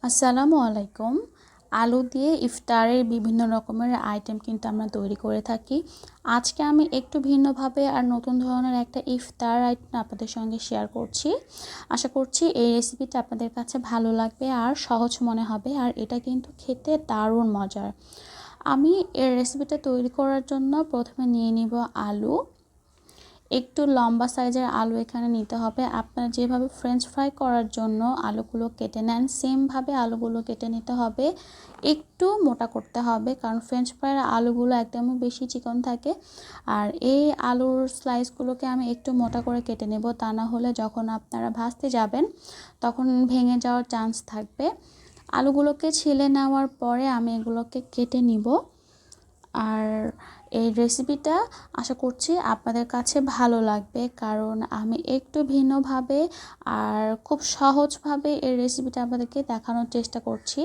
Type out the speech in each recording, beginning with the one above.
আসসালামু আলাইকুম। আলু দিয়ে ইফতারের বিভিন্ন রকমের আইটেম কিন্তু আমরা তৈরি করে থাকি। আজকে আমি একটু ভিন্নভাবে আর নতুন ধরনের একটা ইফতার আইটেম আপনাদের সঙ্গে শেয়ার করছি। আশা করছি এই রেসিপিটা আপনাদের কাছে ভালো লাগবে আর সহজ মনে হবে, আর এটা কিন্তু খেতে দারুণ মজার। আমি এই রেসিপিটা তৈরি করার জন্য প্রথমে নিয়ে নিব আলু। একটু লম্বা সাইজের আলু এখানে নিতে হবে। আপনারা যেভাবে ফ্রেঞ্চ ফ্রাই করার জন্য আলুগুলো কেটে নেন, সেমভাবে আলুগুলো কেটে নিতে হবে। একটু মোটা করতে হবে, কারণ ফ্রেঞ্চ ফ্রাইয়ের আলুগুলো একদমই বেশি চিকন থাকে। আর এই আলুর স্লাইসগুলোকে আমি একটু মোটা করে কেটে নেব, তা না হলে যখন আপনারা ভাজতে যাবেন তখন ভেঙে যাওয়ার চান্স থাকবে। আলুগুলোকে ছিলে নেওয়ার পরে আমি এগুলোকে কেটে নিব। আর এই রেসিপিটা আশা করছি আপনাদের কাছে ভালো লাগবে, কারণ আমি একটু ভিন্নভাবে আর খুব সহজভাবে এই রেসিপিটা আপনাদেরকে দেখানোর চেষ্টা করছি।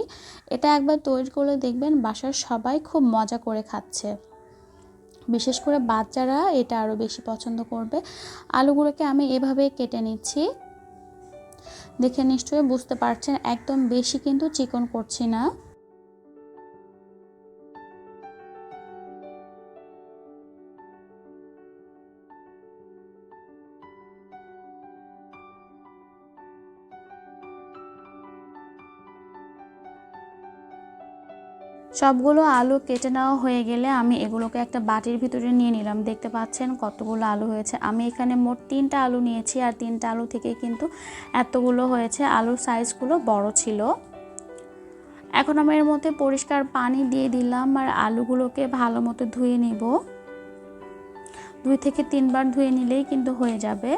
এটা একবার তৈরি করে দেখবেন, বাসার সবাই খুব মজা করে খাচ্ছে। বিশেষ করে বাচ্চারা এটা আরও বেশি পছন্দ করবে। আলুগুলোকে আমি এভাবে কেটে নিচ্ছি, দেখে নিশ্চয়ই বুঝতে পারছেন একদম বেশি কিন্তু চিকন করছি না। সবগুলো আলু কেটে নেওয়া হয়ে গেলে আমি এগুলোকে একটা বাটির ভিতরে নিয়ে নিলাম। দেখতে পাচ্ছেন কতগুলো আলু হয়েছে। আমি এখানে মোট 3টা আলু নিয়েছি, আর 3টা আলু থেকে কিন্তু এতগুলো হয়েছে। আলুর সাইজগুলো বড় ছিল। এখন আমি এর মধ্যে পরিষ্কার পানি দিয়ে দিলাম, আর আলুগুলোকে ভালো মতো ধুয়ে নিব। 2 থেকে 3 বার ধুয়ে নিলেই কিন্তু হয়ে যাবে।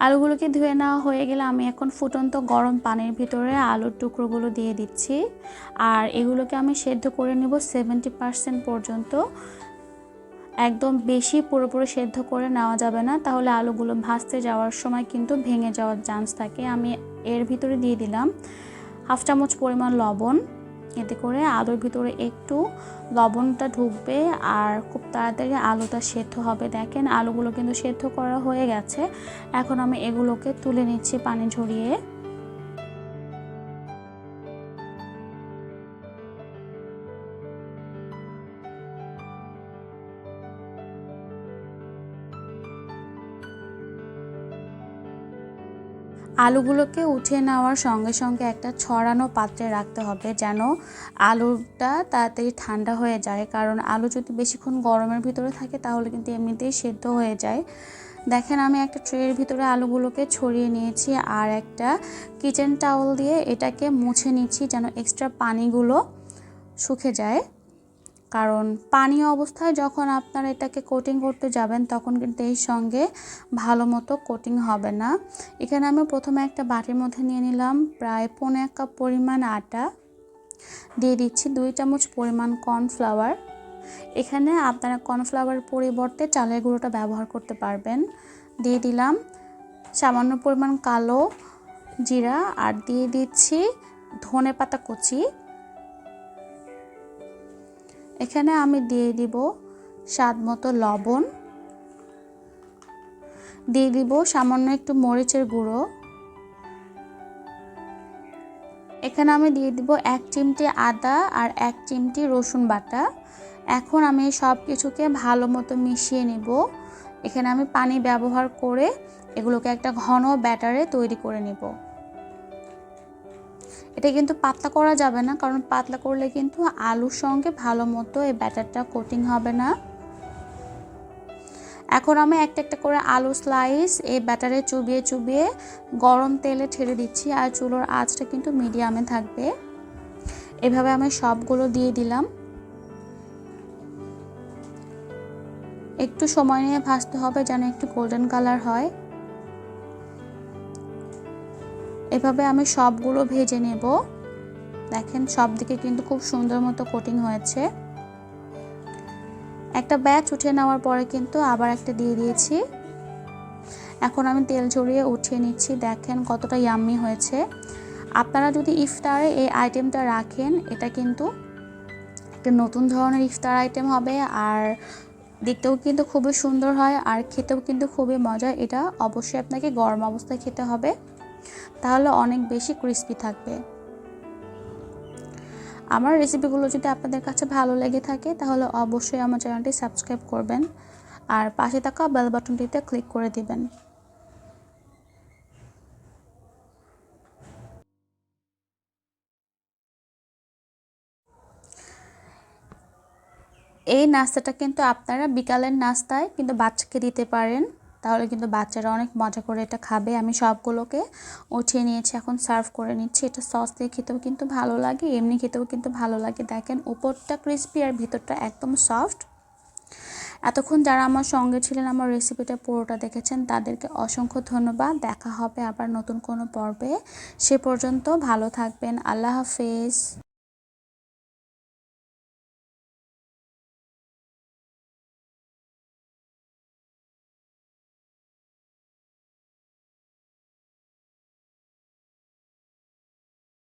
আলুগুলোকে ধুয়ে নেওয়া হয়ে গেলে আমি এখন ফুটন্ত গরম পানির ভিতরে আলুর টুকরোগুলো দিয়ে দিচ্ছি, আর এগুলোকে আমি সেদ্ধ করে নেব 70% পর্যন্ত। একদম বেশি পুরোপুরি সেদ্ধ করে নেওয়া যাবে না, তাহলে আলুগুলো ভাজতে যাওয়ার সময় কিন্তু ভেঙে যাওয়ার চান্স থাকে। আমি এর ভিতরে দিয়ে দিলাম 1/2 চামচ পরিমাণ লবণ। এতে করে আলুর ভিতরে একটু লবণটা ঢুকবে আর খুব তাড়াতাড়ি আলুটা সেদ্ধ হবে। দেখেন আলুগুলো কিন্তু সেদ্ধ করা হয়ে গেছে। এখন আমি এগুলোকে তুলে নিচ্ছি পানি ঝরিয়ে। আলুগুলোকে উঠিয়ে নেওয়ার সঙ্গে সঙ্গে একটা ছড়ানো পাত্রে রাখতে হবে, যেন আলুটা তাড়াতাড়ি ঠান্ডা হয়ে যায়। কারণ আলু যদি বেশিক্ষণ গরমের ভিতরে থাকে তাহলে কিন্তু এমনিতেই সেদ্ধ হয়ে যায়। দেখেন আমি একটা ট্রের ভিতরে আলুগুলোকে ছড়িয়ে নিয়েছি, আর একটা কিচেন টাওয়েল দিয়ে এটাকে মুছে নিচ্ছি যেন এক্সট্রা পানিগুলো শুকে যায়। কারণ পানি অবস্থায় যখন আপনারা এটাকে কোটিং করতে যাবেন তখন কিন্তু এর সঙ্গে ভালো মতো কোটিং হবে না। এখানে আমি প্রথমে একটা বাটির মধ্যে নিয়ে নিলাম প্রায় 1.5 কাপ পরিমাণ আটা। দিয়ে দিচ্ছি 2 চামচ পরিমাণ কর্নফ্লাওয়ার। এখানে আপনারা কর্নফ্লাওয়ারের পরিবর্তে চালের গুঁড়োটা ব্যবহার করতে পারবেন। দিয়ে দিলাম সামান্য পরিমাণ কালো জিরা, আর দিয়ে দিচ্ছি ধনেপাতা কুচি। এখানে আমি দিয়ে দিব স্বাদ মতো লবণ, দিয়ে দিব সামান্য একটু মরিচের গুঁড়ো। এখানে আমি দিয়ে দিব 1 চিমটি আদা আর 1 চিমটি রসুন বাটা। এখন আমি সব কিছুকে ভালো মতো মিশিয়ে নেব। এখানে আমি পানি ব্যবহার করে এগুলোকে একটা ঘন ব্যাটারে তৈরি করে নেব। এটা কিন্তু পাতলা করা যাবে না, কারণ পাতলা করলে কিন্তু আলুর সঙ্গে ভালো মতো এই ব্যাটারটা কোটিং হবে না। এখন আমি একটা একটা করে আলু স্লাইস এই ব্যাটারে চুবিয়ে চুবিয়ে গরম তেলে ছেড়ে দিচ্ছি, আর চুলোর আঁচটা কিন্তু মিডিয়ামে থাকবে। এভাবে আমি সবগুলো দিয়ে দিলাম। একটু সময় নিয়ে ভাজতে হবে যেন একটু গোল্ডেন কালার হয়। এভাবে আমি সবগুলো ভেজে নেব। দেখেন সব দিকে কিন্তু খুব সুন্দর মতো কোটিং হয়েছে। একটা ব্যাচ উঠিয়ে নেওয়ার পরে কিন্তু আবার একটা দিয়ে দিয়েছি। এখন আমি তেল ঝরিয়ে উঠিয়ে নিচ্ছি। দেখেন কতটা ইয়াম্মি হয়েছে। আপনারা যদি ইফতারে এই আইটেমটা রাখেন, এটা কিন্তু একটা নতুন ধরনের ইফতার আইটেম হবে, আর দেখতেও কিন্তু খুবই সুন্দর হয় আর খেতেও কিন্তু খুবই মজা। এটা অবশ্যই আপনাকে গরম অবস্থায় খেতে হবে, তাহলে অনেক বেশি ক্রিস্পি থাকবে। আমার রেসিপিগুলো যদি আপনাদের কাছে ভালো লেগে থাকে তাহলে অবশ্যই আমার চ্যানেলটি সাবস্ক্রাইব করবেন আর পাশে থাকা বেল বাটনটিতে ক্লিক করে দিবেন। এই নাস্তাটা কিন্তু আপনারা বিকালের নাস্তায় কিন্তু বাচ্চাকে দিতে পারেন, তাহলে কিন্তু বাচ্চারা অনেক মজা করে এটা খাবে। আমি সবগুলোকে উঠিয়ে নিয়েছি, এখন সার্ভ করে নিচ্ছি। এটা সস দিয়ে খেতেও কিন্তু ভালো লাগে, এমনি খেতেও কিন্তু ভালো লাগে। দেখেন উপরটা ক্রিস্পি আর ভিতরটা একদম সফট। এতক্ষণ যারা আমার সঙ্গে ছিলেন, আমার রেসিপিটা পুরোটা দেখেছেন, তাদেরকে অসংখ্য ধন্যবাদ। দেখা হবে আবার নতুন কোনো পর্বে। সে পর্যন্ত ভালো থাকবেন। আল্লাহ হাফেজ।